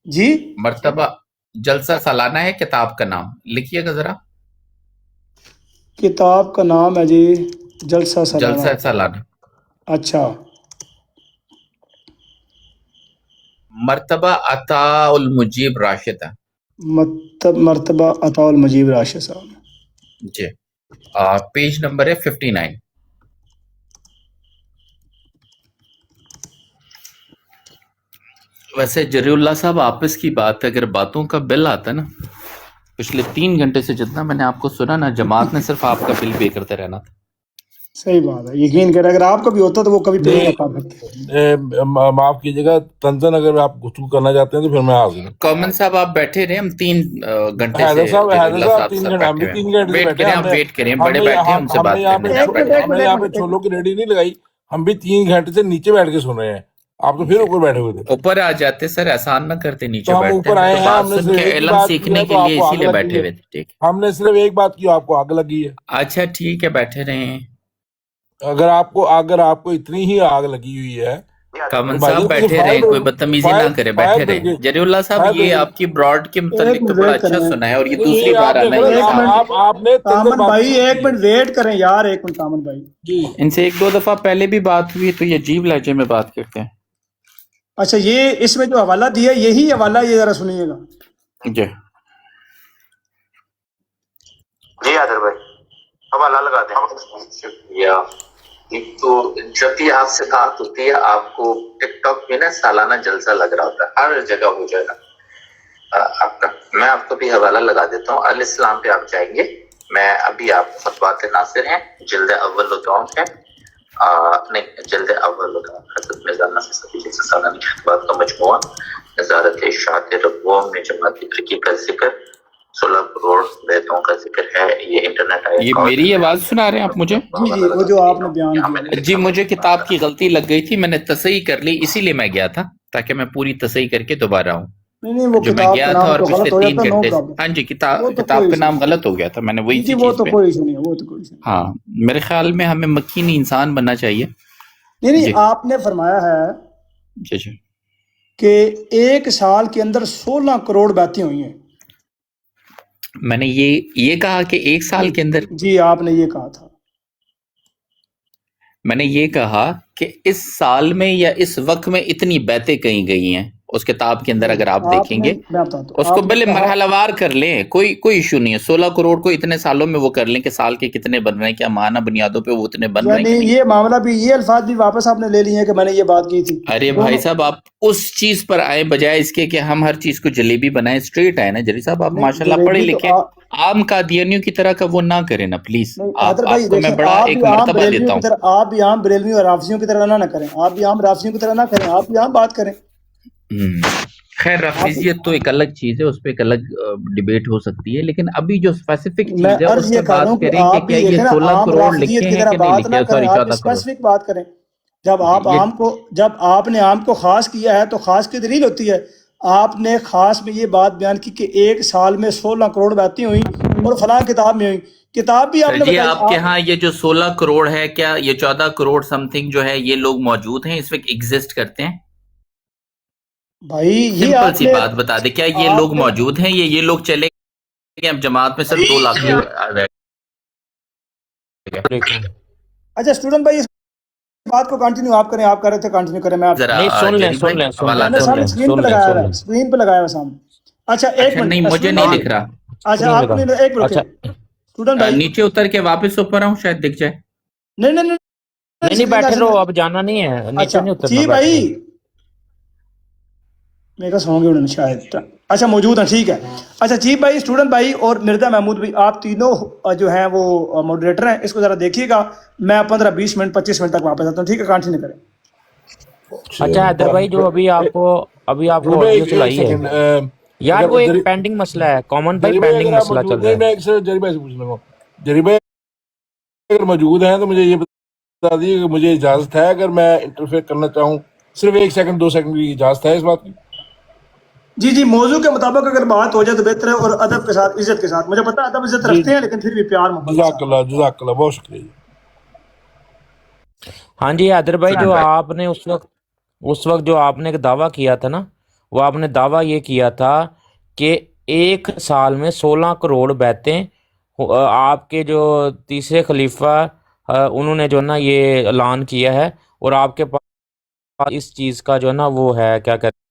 جی مرتبہ جلسہ سالانہ ہے کتاب کا نام، لکھیے گا ذرا. کتاب کا نام ہے جی جلسہ سالانہ. جلسہ سالانہ. اچھا مرتبہ عطاء المجیب راشد ہے. مرتبہ عطاء المجیب راشد صاحب. جی پیج نمبر ہے 59. ویسے جری اللہ صاحب آپس کی بات ہے، اگر باتوں کا بل آتا ہے نا، پچھلے 3 گھنٹے سے جتنا میں نے آپ کو سنا نا، جماعت نے صرف آپ کا بل پے کرتے رہنا تھا. صحیح بات ہے، یقین کریں اگر آپ کو بھی ہوتا تو وہ کبھی پے نہ کر سکتے. معاف کیجیے گا تنزن، اگر آپ گفتگو کرنا چاہتے ہیں تو پھر میں حاضر ہوں. کامن صاحب آپ بیٹھے رہے، ہم 3 گھنٹے سے حیدر صاحب جلی اللہ صاحب 3 ساتھ گھنٹے، ہم بھی بیٹھے 3 ہوئے. گھنٹے سے ویٹ بیٹھے کریں، ہیں. آپ ویٹ کریں، ہم بڑے نے بیٹھے ہیں، ان سے بات کرنے دیں. یہاں پہ چھولوں کی ریڈی نہیں لگائی، ہم بھی 3 گھنٹے سے نیچے بیٹھ کے سن رہے ہیں. آپ تو پھر اوپر بیٹھے ہوئے تھے. اوپر آ جاتے سر، احسان نہ کرتے، نیچے تو ہم بیٹھتے اوپر آئے تو ہیں، بات ہم نے سن صرف کے ایک ہی علم بات کی سیکھنے ہے کے تو آپ لیے کو اسی آگ لیے لگ بیٹھے گئی ہے. ہوئے تھے. ٹھیک، ہم نے صرف ایک بات کی، آپ کو آگ لگی ہے. اچھا ٹھیک ہے، بیٹھے رہے ہیں. اگر آپ کو اتنی ہی آگ لگی ہوئی ہے کامن تو صاحب بھائی بیٹھے رہیں، کوئی بدتمیزی نہ کرے، بیٹھے رہیں. جری اللہ صاحب یہ آپ کی براڈ کے ایک متعلق تو منٹ بڑا ویٹ اچھا کریں، سنا ہے، اور یہ تو دوسری یہ بار آپ نے آنا غلط، ہے ایک صاحب. منٹ آپ نے تنزل کامن بات بھائی شروع ایک کی منٹ ہے. ویٹ کریں یار، ایک منٹ کامن بھائی. جی ان سے 1-2 دفعہ پہلے بھی بات ہوئی تو یہ عجیب لہجے میں بات کرتے ہیں. اچھا یہ اس میں جو حوالہ دیا یہی حوالہ، یہ ذرا سنیے گا. جی جی عادر بھائی حوالہ لگا دیں. شکریہ. ایک تو جب بھی آپ سے بات ہوتی ہے آپ کو ٹک ٹاک پہ نا سالانہ جلسہ لگ رہا ہوتا ہے، ہر جگہ ہو جائے گا آپ کا. میں آپ کو بھی حوالہ لگا دیتا ہوں، الاسلام پہ آپ جائیں گے. میں ابھی آپ خطبات ناصر ہیں، جلد اول و دوم ہے، نہیں جلد اول و دوم، حضرت مرزا ناصر صفی جیسے سالانہ خطبات کا مجموعہ، نظارت اشاعت ربوم میں جماعت ترقی کا ذکر، 16 کروڑ بیتوں کا ذکر ہے. یہ انٹرنیٹ آئی یہ میری آواز سنا رہے ہیں آپ مجھے؟ جی وہ جو آپ نے بیان کیا. جی مجھے کتاب کی غلطی لگ گئی تھی، میں نے تصحیح کر لی، اسی لیے میں گیا تھا تاکہ میں پوری تصحیح کر کے دوبارہ آؤں. نہیں وہ جو میں کتاب کا گیا تھا نام اور تو پچھلے غلط ہو 3 جاتا، نو گھنٹے سے، پرابلم. ہاں جی وہ تو کتاب کوئی کا ایشو نام نہیں. غلط ہو گیا تھا، میں نے وہی جی سی وہ چیز تو پہ. کوئی ایشو نہیں ہے، وہ تو کوئی ایشو نہیں. ہاں میرے خیال میں ہمیں مکینی انسان بننا چاہیے. نہیں جی آپ نے فرمایا ہے جی جی کہ 1 سال کے اندر 16 کروڑ بیعتیں ہوئی ہیں. میں نے یہ کہا کہ 1 سال کے اندر، جی آپ نے یہ کہا تھا. میں نے یہ کہا کہ اس سال میں یا اس وقت میں اتنی بیعتیں کہیں گئی ہیں اس کتاب کے اندر. اگر آپ دیکھیں نے گے میں بتاتا ہوں اس کو آپ نے بھلے کہا مرحلہ وار کر لیں، کوئی ایشو نہیں ہے. 16 کروڑ کو اتنے سالوں میں وہ کر لیں کہ سال کے کتنے بن رہے ہیں، کیا ماہانہ بنیادوں پہ وہ اتنے بن رہے ہیں یعنی کہ نہیں. یہ معاملہ بھی، یہ الفاظ بھی واپس آپ نے لے لیے ہیں کہ میں نے یہ بات کی تھی ارے بھائی دونوں. صاحب آپ اس چیز پر آئے بجائے اس کے کہ ہم ہر چیز کو جلیبی بنائیں. اسٹریٹ آئے نا جری صاحب، آپ نہیں ماشاءاللہ پڑھے جلیبی تو لکھے، عام قادیانیوں کی طرح کا وہ نہ کریں نا پلیز. نہیں حیدر آپ بھائی کو میں دیکھیں، بڑا آپ بھی ایک عام مرتبہ بریلویوں دیتا کی ہوں. طرح، آپ بھی عام بریلویوں اور رافضیوں کی طرح نہ کریں، آپ بھی عام رافضیوں کی طرح نہ کریں، آپ بھی عام بات کریں. خیر آپ رفیزیت تو ایک الگ چیز ہے، اس پہ ایک الگ ڈیبیٹ ہو سکتی ہے، لیکن ابھی جو اسپیسیفک میں چیز ہے اس عرض یہ پہ کر رہا بات ہوں کہ کریں کہ آپ کیا بھی یہ دیکھیں نا 16 عام کروڑ رافضیت لکھے کی ہیں طرح کہ نہیں بات نہ لکھے، کریں، سوری آپ 14 کروڑ. اسپیسیفک بات کریں. جب جی آپ یہ عام کو، جب آپ نے عام کو خاص کیا ہے تو خاص کی دلیل ہوتی ہے. آپ نے خاص میں یہ بات بیان کی کہ 1 سال میں 16 کروڑ بیعتیں ہوئیں اور فلاں کتاب میں ہوئی. کتاب بھی آپ سر نے جی بتائی. آپ کے ہاں یہ جو 16 کروڑ ہے، کیا یہ 14 کروڑ سم تھنگ جو ہے یہ لوگ موجود ہیں اس وقت، ایگزسٹ کرتے ہیں؟ بھائی یہ سمپل آپ سی نے، بات بتا دیں، کیا یہ آپ لوگ نے موجود ہیں؟ یہ لوگ چلے گئے، اب جماعت میں صرف 2 لاکھ لوگ رہ گئے. اچھا اسٹوڈنٹ بھائی اس بات کو کنٹینیو آپ کریں، آپ کر رہے تھے کنٹینیو کریں. میں آپ ذرا نہیں سن لیں جری سن بھائی لیں سن حوالہ لیں میں نے کر سن لیں. سامنے لیں اسکرین سن پہ لیں لگایا سن ہوا ہے، لیں اسکرین پہ لگایا ہوا ہے سامنے. اچھا ایک اچھا نہیں منٹ مجھے اسٹوڈنٹ نہیں بھائی، دکھ رہا. اچھا سنیں آپ کو ذرا. نہیں، ایک منٹ اچھا اسٹوڈنٹ بھائی. نیچے اتر کے واپس اوپر آؤں شاید دکھ جائے. نہیں نہیں نہیں نہیں نہیں اسکرین بیٹھے ایسے رہو، نہیں. اب جانا نہیں ہے، نیچے اچھا نہیں اترنا، جی بیٹھے بھائی، رہو. میرے کہا سو گے انہوں نے شاید. اچھا موجود ہیں، ٹھیک ہے. اچھا جی بھائی، اسٹوڈنٹ بھائی اور مرزا محمود بھی، آپ تینوں جو ہیں وہ ماڈریٹر ہیں. اس کو ذرا دیکھیے گا، میں 15-20 منٹ 25 منٹ تک واپس آتا ہوں. ٹھیک ہے کنٹینیو کریں. اچھا حیدر بھائی جو ابھی آپ کو آڈیو ایک چلائی ہے سیکنڈ، یار، وہ ایک اگر پینڈنگ مسئلہ ہے، کامن بھائی جری بھائی پینڈنگ اگر آپ مسئلہ چل موجود رہا نہیں، ہے. میں ایک سے جری بھائی سے پوچھ لوں گا. جری بھائی اگر موجود ہیں تو مجھے یہ بتا دیجیے کہ مجھے اجازت ہے اگر میں انٹرفیئر کرنا چاہوں، صرف 1 سیکنڈ 2 سیکنڈ کی اجازت ہے اس بات کی؟ جی جی موضوع کے مطابق اگر بات ہو جائے تو بہتر ہے، اور ادب کے ساتھ، عزت کے ساتھ. مجھے پتا ادب عزت جی رکھتے ہیں لیکن پھر بھی پیار محبت کے ساتھ. جزاک اللہ بہت شکریہ جی. ہاں جی حیدر بھائی، سنیں جو بھائی آپ نے اس وقت جو آپ نے ایک دعویٰ کیا تھا نا، وہ آپ نے دعویٰ یہ کیا تھا کہ 1 سال میں 16 کروڑ بیعتیں آپ کے جو تیسرے خلیفہ انہوں نے جو ہے نا یہ اعلان کیا ہے، اور آپ کے پاس اس چیز کا جو ہے نا وہ ہے، کیا کہتے ہیں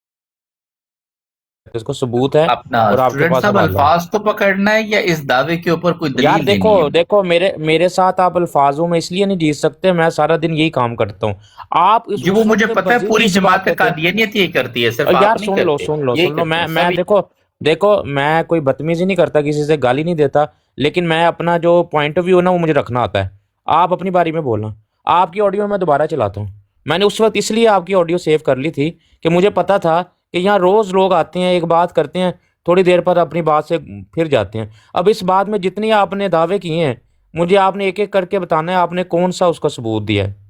اس کو، ثبوت ہے، اپنا اور آپ کے اسٹوڈنٹ پاس صاحب حوالہ ہے۔ الفاظ کو پکڑنا ہے یا اس دعوے کے اوپر کوئی یار دلیل دینی ہے؟ دیکھو میرے ساتھ آپ الفاظوں میں اس لیے نہیں جیت سکتے، میں سارا دن یہی کام کرتا ہوں۔ آپ اس جو وہ مجھے وقت پتہ ہے مزید پوری کس جماعت بات پہ تھے؟ قادیانیت یہ کرتی ہے، صرف یار آپ نہیں سن لو کرتے، میں دیکھو میں کوئی بدتمیزی نہیں کرتا، کسی سے گالی نہیں دیتا، لیکن میں اپنا جو پوائنٹ آف ویو ہے نا وہ مجھے رکھنا آتا ہے۔ آپ اپنی باری میں بولنا۔ آپ کی آڈیو میں دوبارہ چلاتا ہوں، میں نے اس وقت اس لیے آپ کی آڈیو سیو کر لی تھی کہ مجھے پتا تھا کہ یہاں روز لوگ آتے ہیں، ایک بات کرتے ہیں، تھوڑی دیر پر اپنی بات سے پھر جاتے ہیں۔ اب اس بات میں جتنی آپ نے دعوے کیے ہیں، مجھے آپ نے ایک ایک کر کے بتانا ہے آپ نے کون سا اس کا ثبوت دیا ہے۔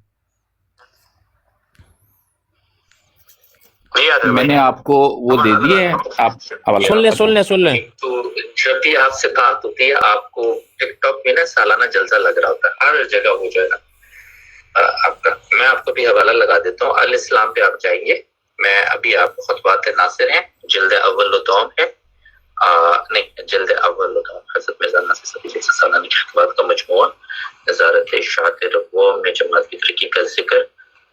میں نے آپ کو وہ دے دیے ہیں، آپ حوالہ سن لیں ایک تو جب بھی آپ سے بات ہوتی ہے آپ کو ٹک ٹاک میں نا سالانہ جلسہ لگ رہا ہوتا ہے، ہر جگہ ہو جائے گا آپ کا۔ میں آپ کو بھی حوالہ لگا دیتا ہوں، الاسلام پہ آپ جائیں گے، میں ابھی آپ کو خطبات ناصر ہیں، جلد اول و دوم ہے، نہیں جلد اول و دوم، حضرت مرزا ناصر صدیقی سے سالانہ خطبات کا مجموعہ، نظارت اشاعت رقوع میں جماعت کی ترقی کا ذکر،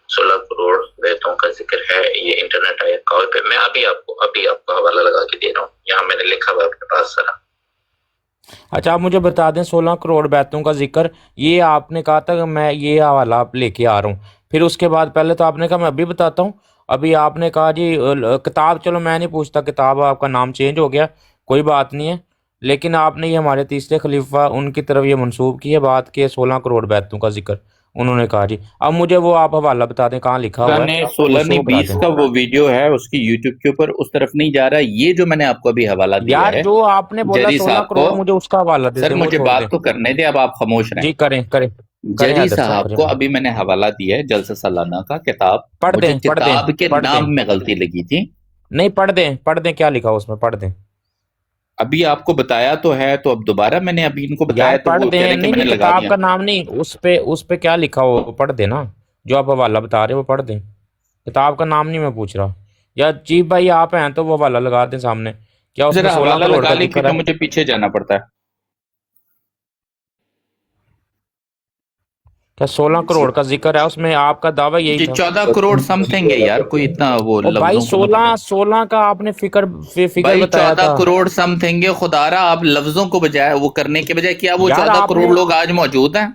16 کروڑ بیتوں کا ذکر ہے، یہ انٹرنیٹ آیا کال پہ۔ میں ابھی آپ کو حوالہ لگا کے دے رہا ہوں، یہاں میں نے لکھا ہوا اپنے پاس ذرا۔ اچھا آپ مجھے بتا دیں 16 کروڑ بیتوں کا ذکر، یہ آپ نے کہا تھا کہ میں یہ حوالہ آپ لے کے آ رہا ہوں، پھر اس کے بعد پہلے تو آپ نے کہا میں ابھی بتاتا ہوں، ابھی آپ نے کہا جی کتاب، چلو میں نہیں پوچھتا، کتاب آپ کا نام چینج ہو گیا، کوئی بات نہیں ہے، لیکن آپ نے یہ ہمارے تیسرے خلیفہ ان کی طرف یہ منسوب کی ہے بات کہ 16 کروڑ بیتوں کا ذکر انہوں نے کہا جی۔ اب مجھے وہ آپ حوالہ بتا دیں کہاں لکھا ہوا ہے، 16 نہیں وہ بتا 20 دیں۔ کا وہ ویڈیو ہے اس کی یوٹیوب کے اوپر، اس طرف نہیں جا رہا۔ یہ جو میں نے آپ کو ابھی حوالہ دیا یار ہے جو آپ نے بولا جری 16 صاحب کروڑ کو، مجھے اس کا حوالہ دے سر دیں، وہ مجھے چھوڑ دیں بات تو کرنے دیں، اب آپ خاموش رہیں۔ جی، کریں جری حیدر صاحب کریں۔ کو ابھی میں نے حوالہ دیا ہے جلسہ سالانہ کا کتاب، پڑھ مجھے دیں کتاب کے پڑھ دیں نام میں غلطی لگی تھی، نہیں پڑھ دیں کیا لکھا اس میں، پڑھ دیں ابھی آپ کو بتایا تو ہے، تو اب دوبارہ میں نے ابھی ان کو یار، بتایا تو پڑھ وہ کہہ رہے دیں۔ ہیں کہ نہیں میں نے لگا کتاب دیا۔ کا نام نہیں، اس پہ کیا لکھا ہو وہ پڑھ دیں نا، جو آپ حوالہ بتا رہے ہیں وہ پڑھ دیں، کتاب کا نام نہیں میں پوچھ رہا۔ یا چیف بھائی آپ ہیں تو وہ حوالہ لگا دیں سامنے، کیا اس میں ذرا 16 حوالہ کروڑ لگا کا لیں ذکر کیونکہ ہے؟ مجھے پیچھے جانا پڑتا ہے۔ کیا 16 کروڑ کا ذکر ہے اس میں؟ آپ کا دعویٰ یہی جی تھا۔ 14 کروڑ سم تھنگ ہے یار، کوئی اتنا وہ اور بھائی لفظوں کو نہ پکڑ۔ 16 کا آپ نے فگر بھائی بتایا 14 تھا کروڑ سم تھنگ ہے، خدا رہا آپ لفظوں کو بجائے وہ کرنے کے بجائے کیا وہ یار۔ 14 آپ کروڑ نے لوگ آج موجود ہیں؟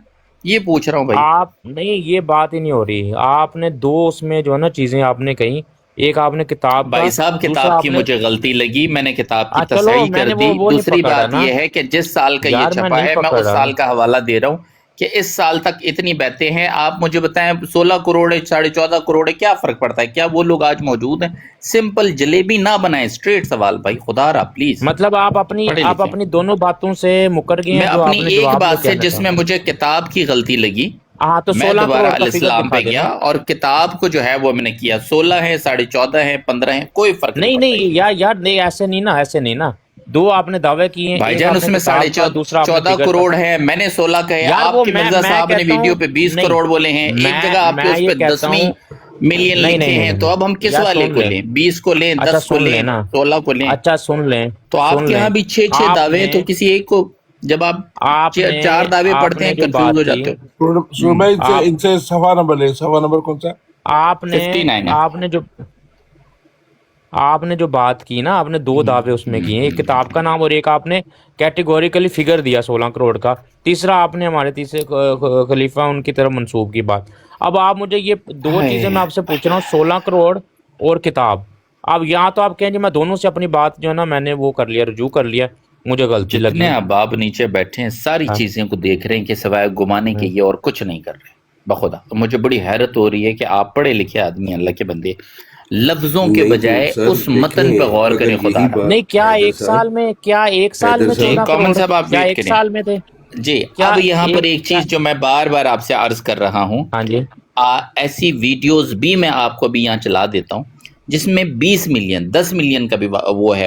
یہ پوچھ رہا ہوں بھائی۔ آپ نہیں، یہ بات ہی نہیں ہو رہی، آپ نے دو اس میں جو ہے نا چیزیں آپ نے کہیں، ایک آپ نے کتاب کا، بھائی صاحب دوسرا کتاب کی آپ نے، مجھے غلطی لگی، میں نے کتاب کی چلو تصحیح میں کر نے دی۔ وہ نہیں دوسری پکڑا بات نا یہ ہے کہ جس سال کا یہ یار، میں چھپا نہیں ہے میں اس پکڑا۔ سال کا حوالہ دے رہا ہوں کہ اس سال تک اتنی بیعتیں ہیں۔ آپ مجھے بتائیں 16 کروڑ ہے 14.5 کروڑ ہے، کیا فرق پڑتا ہے؟ کیا وہ لوگ آج موجود ہیں؟ سمپل جلیبی نہ بنائیں، اسٹریٹ سوال بھائی، خدا رہا پلیز مطلب آپ پڑھے لکھیں۔ اپنی دونوں باتوں سے مکر گئے ہیں میں جو اپنی آپ نے ایک جواب میں بات سے کہنا جس تھا۔ میں مجھے کتاب کی غلطی لگی، ہاں تو میں 16 دوبارہ کروڑ کا فگر الاسلام پہ دکھا گیا دینا۔ اور کتاب کو جو ہے وہ میں نے کیا، 16 ہے 14.5 ہے 15 ہے، کوئی فرق نہیں پڑتا نہیں یار نہیں، ایسے نہیں نا، دو آپ نے دعوے کیے ہیں، بھائی ایک جان۔ آپ اس نے میں کتاب کا، دوسرا آپ نے 14 فگر کا۔ کروڑ ہے، میں نے 16 کہے، یار آپ وہ کے مرزا میں صاحب نے کہتا ویڈیو ہوں، پہ 20 نہیں، کروڑ بولے ہیں، ایک جگہ آپ کے میں اس یہ پہ کہتا 10ویں ہوں، ملین نہیں لکھے ہیں، تو اب ہم کس یار والے سن کو لیں، لیں؟ 20 کو لیں، اچھا 10 کو سن لیں، نا، 16 کو لیں؟ اچھا سن لیں، تو آپ کے یہاں بھی 6 آپ دعوے ہیں، تو نے کسی ایک کو جب آپ آپ نے 4 دعوے آپ پڑھتے نے ہیں جو کنفیوز بات ہو کی، جاتے ہو۔ سن بھائی آپ ان سے صفحہ نمبر لے، صفحہ نمبر کون سا؟ آپ نے 59 ہے۔ آپ نے جو بات کی نا، آپ نے دو دعوے اس میں کیے ہیں، ایک کتاب کا نام اور ایک آپ نے کیٹیگوریکلی فگر دیا 16 کروڑ کا، تیسرا آپ نے ہمارے تیسرے خلیفہ ان کی طرف منسوب کی بات۔ اب آپ مجھے یہ دو چیزیں میں آپ سے پوچھ رہا ہوں، 16 کروڑ اور کتاب، اب یہاں تو آپ کہیں جی میں دونوں سے اپنی بات جو ہے نا میں نے وہ کر لیا، رجوع کر لیا، مجھے غلطی جتنے لگی۔ احباب نیچے بیٹھے ہیں ساری ہاں، چیزیں کو دیکھ رہے ہیں کہ سوائے گمانے کے یہ اور کچھ نہیں کر رہے بخدا۔ مجھے بڑی حیرت ہو رہی ہے کہ آپ پڑھے لکھے آدمی ہیں، اللہ کے بندے، لفظوں کے بجائے اس متن پہ غور کریں خدا رہا۔ نہیں کیا ایک سال میں 14 کامن کروڑ صاحب آپ کیا ویٹ ایک کریں۔ سال میں تھے؟ جی کیا اب یہاں پر ایک کیا؟ چیز جو میں بار بار آپ سے عرض کر رہا ہوں، ہاں جی، ایسی ویڈیوز بھی میں آپ کو بھی یہاں چلا دیتا ہوں جس میں 20 ملین 10 ملین کا بھی وہ ہے،